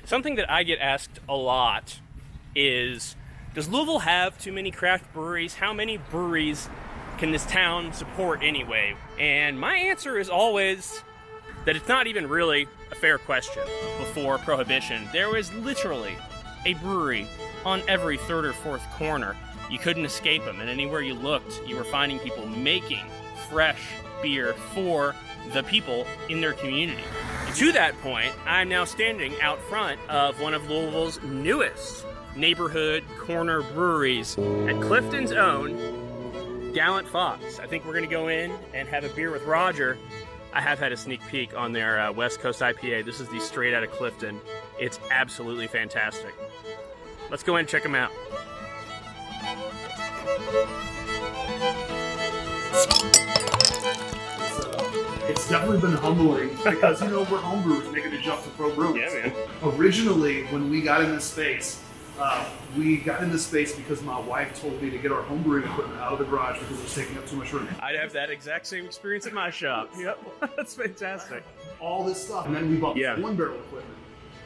Something that I get asked a lot is, does Louisville have too many craft breweries? How many breweries can this town support anyway? And my answer is always that it's not even really a fair question. Before Prohibition, there was literally a brewery on every third or fourth corner. You couldn't escape them, and anywhere you looked, you were finding people making fresh beer for the people in their community. To that point, I'm now standing out front of one of Louisville's newest neighborhood corner breweries at Clifton's own Gallant Fox. I think we're going to go in and have a beer with Roger. I have had a sneak peek on their West Coast IPA. This is the straight out of Clifton. It's absolutely fantastic. Let's go in and check them out. It's definitely been humbling because, you know, we're homebrewers making a jump to pro breweries. Yeah, man. Originally, when we got in this space because my wife told me to get our homebrewing equipment out of the garage because it was taking up too much room. I'd have that exact same experience at my shop. Yep, that's fantastic. All this stuff, and then we bought one barrel equipment.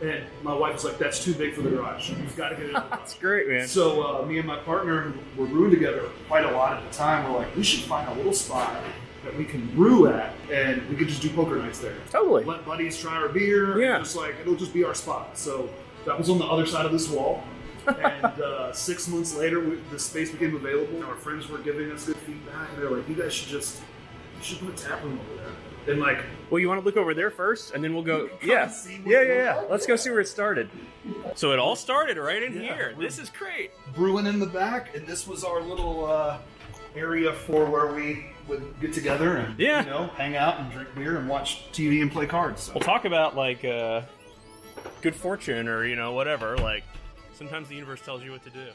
And my wife was like, "That's too big for the garage. You've got to get it out of the garage." That's great, man. So me and my partner, who were brewing together quite a lot at the time, were like, we should find a little spot that we can brew at, and we could just do poker nights there. Totally. Let buddies try our beer. Yeah. Just like, it'll just be our spot. So that was on the other side of this wall. And 6 months later, the space became available. Our friends were giving us good feedback, and they're like, "You guys should put a tap room over there." And like, well, you want to look over there first, and then we'll go. Yeah. Let's go see where it started. So it all started right in here. This is great. Brewing in the back, and this was our little area for where we would get together and you know, hang out and drink beer and watch TV and play cards. So. We'll talk about like good fortune or whatever. Like sometimes the universe tells you what to do.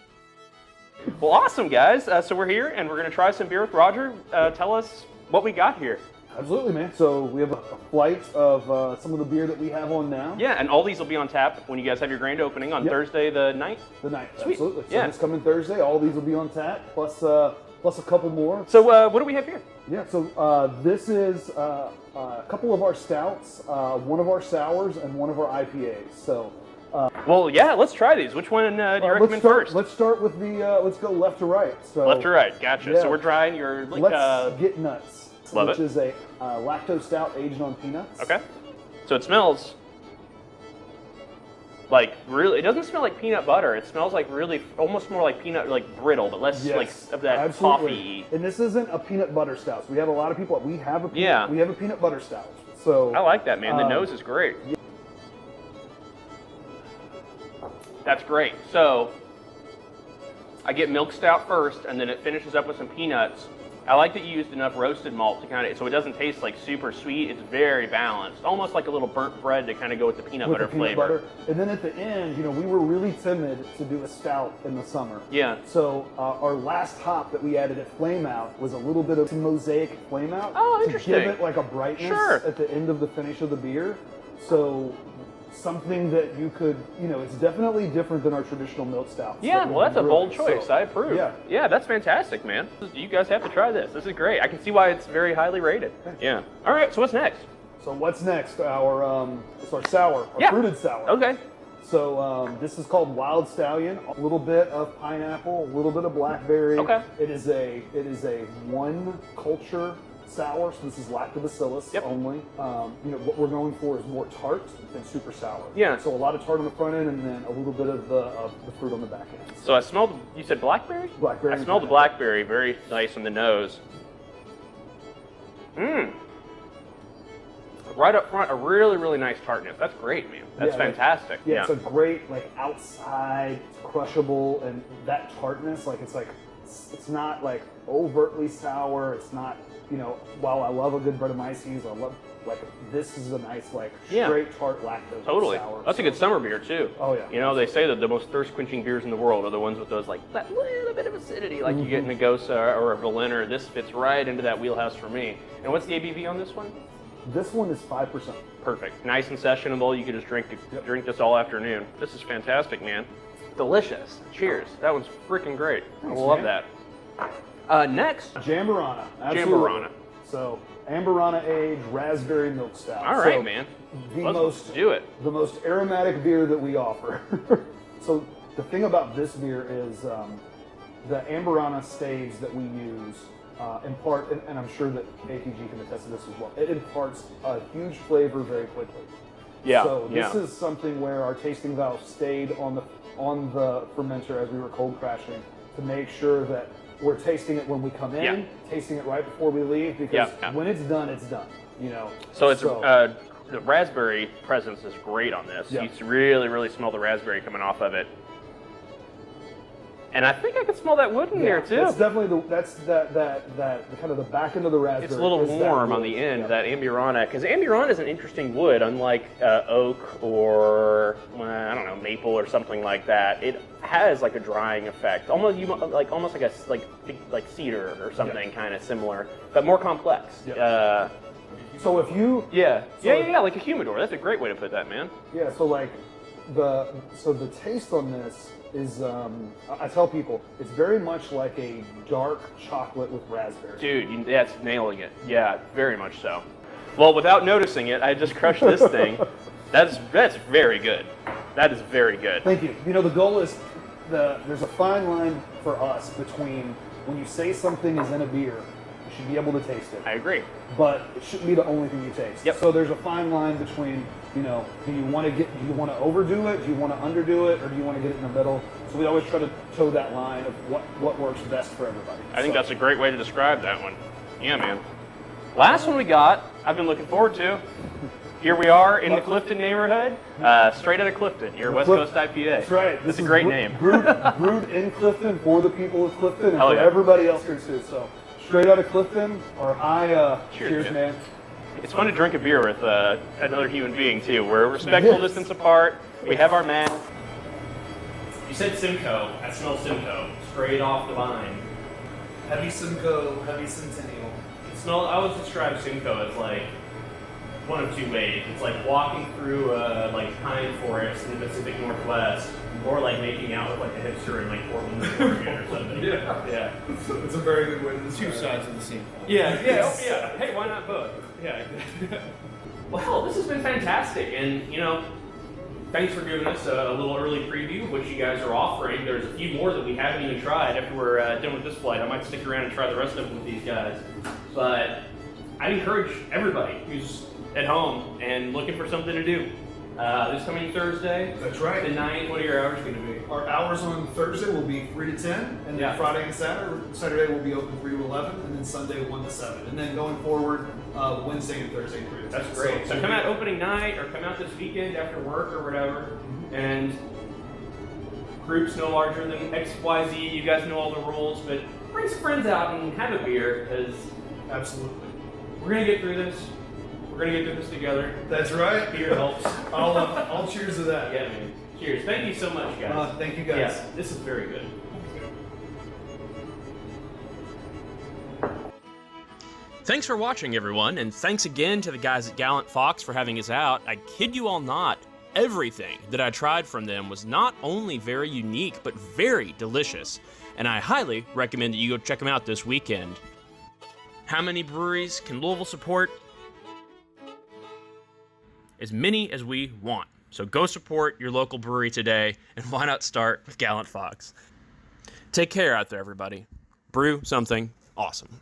Well, awesome, guys. So we're here and we're gonna try some beer with Roger. Tell us what we got here. Absolutely, man. So we have a flight of some of the beer that we have on now. Yeah, and all these will be on tap when you guys have your grand opening on Thursday the 9th. The 9th, Sweet. absolutely. So this coming Thursday, all these will be on tap, plus a couple more. So what do we have here? Yeah, so this is a couple of our stouts, one of our sours, and one of our IPAs. So. Well, yeah, let's try these. Which one do you recommend first? Let's start with the. Let's go left to right. So left to right, gotcha. Yeah. So we're trying your. Let's get nuts. Love which it. is a lactose stout aged on peanuts. Okay. So it smells like really. It doesn't smell like peanut butter. It smells like really, almost more like peanut, like brittle, but less like of that coffee. And this isn't a peanut butter stout. So we have a lot of people. We have a peanut butter stout. So I like that, man. The nose is great. Yeah. That's great. So I get milk stout first, and then it finishes up with some peanuts. I like that you used enough roasted malt to kind of, so it doesn't taste like super sweet. It's very balanced, almost like a little burnt bread to kind of go with the peanut butter flavor. And then at the end, we were really timid to do a stout in the summer. Yeah. So our last hop that we added at Flame Out was a little bit of mosaic Flame Out. Oh, interesting. To give it like a brightness at the end of the finish of the beer. So something that you could, it's definitely different than our traditional milk stout. Yeah, well, that's a bold choice. So, I approve. Yeah, that's fantastic, man. You guys have to try this. This is great. I can see why it's very highly rated. Yeah. All right, so what's next? So what's next? It's our sour, our fruited sour. Okay. So this is called Wild Stallion. A little bit of pineapple, a little bit of blackberry. Okay. It is a one culture sour, so this is lactobacillus only. What we're going for is more tart than super sour. Yeah. So a lot of tart on the front end, and then a little bit of the fruit on the back end. So I smelled. You said blackberry? Blackberry. I smelled the blackberry. Very nice on the nose. Right up front, a really, really nice tartness. That's great, man. That's fantastic. Yeah, it's a great outside, it's crushable, and that tartness, it's not overtly sour. It's not. While I love a good Brettanomyces, I love this is a nice straight tart lactose sour. That's a good summer beer too. Oh yeah. They say that the most thirst quenching beers in the world are the ones with those that little bit of acidity, like you get in a Gosa or a Berliner. This fits right into that wheelhouse for me. And what's the ABV on this one? This one is 5%. Perfect. Nice and sessionable. You could just drink this all afternoon. This is fantastic, man. Delicious. Cheers. That one's freaking great. I love that. Next, Jamborana. Absolutely. Jamborana. So Amberana aged raspberry milk stout. All right, man. Let's do it. The most aromatic beer that we offer. So the thing about this beer is the Amberana stage that we use impart, and I'm sure that ATG can attest to this as well, it imparts a huge flavor very quickly. Yeah. So this is something where our tasting valve stayed on the fermenter as we were cold crashing to make sure that we're tasting it when we come in, tasting it right before we leave, because when it's done, it's done. You know. So it's the raspberry presence is great on this. Yeah. You can really, really smell the raspberry coming off of it. And I think I can smell that wood in there too. That's definitely that kind of the back end of the raspberry. It's a little warm on the end, that Amburana, because Amburana is an interesting wood, unlike oak or I don't know, maple or something like that. It has like a drying effect, almost like cedar or something kind of similar, but more complex. Yep. So if you like a humidor. That's a great way to put that, man. Yeah. So like the taste on this is I tell people it's very much like a dark chocolate with raspberry. Dude, that's nailing it. Yeah, very much so. Well, without noticing it, I just crushed this thing. That's very good. That is very good. Thank you. You know, the goal is there's a fine line for us between when you say something is in a beer, you should be able to taste it. I agree. But it shouldn't be the only thing you taste. Yep. So there's a fine line between, you know, do you want to overdo it? Do you want to underdo it? Or do you want to get it in the middle? So we always try to toe that line of what works best for everybody. I think that's a great way to describe that one. Yeah, man. Last one we got, I've been looking forward to. Here we are in the Clifton neighborhood, straight out of Clifton, your West Coast IPA. That's right. This is a great name. Brewed in Clifton for the people of Clifton and Hell for yeah. everybody else here too. So straight out of Clifton, or cheers, man. It's fun to drink a beer with another human being too. We're a respectful distance apart. We have our mask. You said Simcoe. I smell Simcoe. Straight off the vine. Heavy Simcoe, heavy Centennial. I would describe Simcoe as like one of two ways. It's like walking through like pine forest in the Pacific Northwest, or like making out with like a hipster in like Portland, Oregon or something. Yeah. It's a very good way to describe Two sides of the same coin. Yeah. Hey, why not both? Yeah. Well, this has been fantastic, and you know, thanks for giving us a little early preview of what you guys are offering. There's a few more that we haven't even tried. After we're done with this flight, I might stick around and try the rest of them with these guys. But I encourage everybody who's at home and looking for something to do. This coming Thursday. That's right. The 9th, what are your hours going to be? Our hours on Thursday will be 3 to 10, and then Friday and Saturday will be open 3 to 11, and then Sunday 1 to 7. And then going forward, Wednesday and Thursday 3 to 10. That's great. So come out opening night, or come out this weekend after work or whatever, and groups no larger than XYZ. You guys know all the rules, but bring some friends out and have a beer, because Absolutely. we're going to get through this. We're going to get through this together. That's right. Beer helps. I'll cheers to that. Yeah, man. Cheers. Thank you so much, guys. Thank you, guys. Yeah, this is very good. Thanks for watching, everyone, and thanks again to the guys at Gallant Fox for having us out. I kid you all not, everything that I tried from them was not only very unique, but very delicious, and I highly recommend that you go check them out this weekend. How many breweries can Louisville support? As many as we want. So go support your local brewery today, and why not start with Gallant Fox? Take care out there, everybody. Brew something awesome.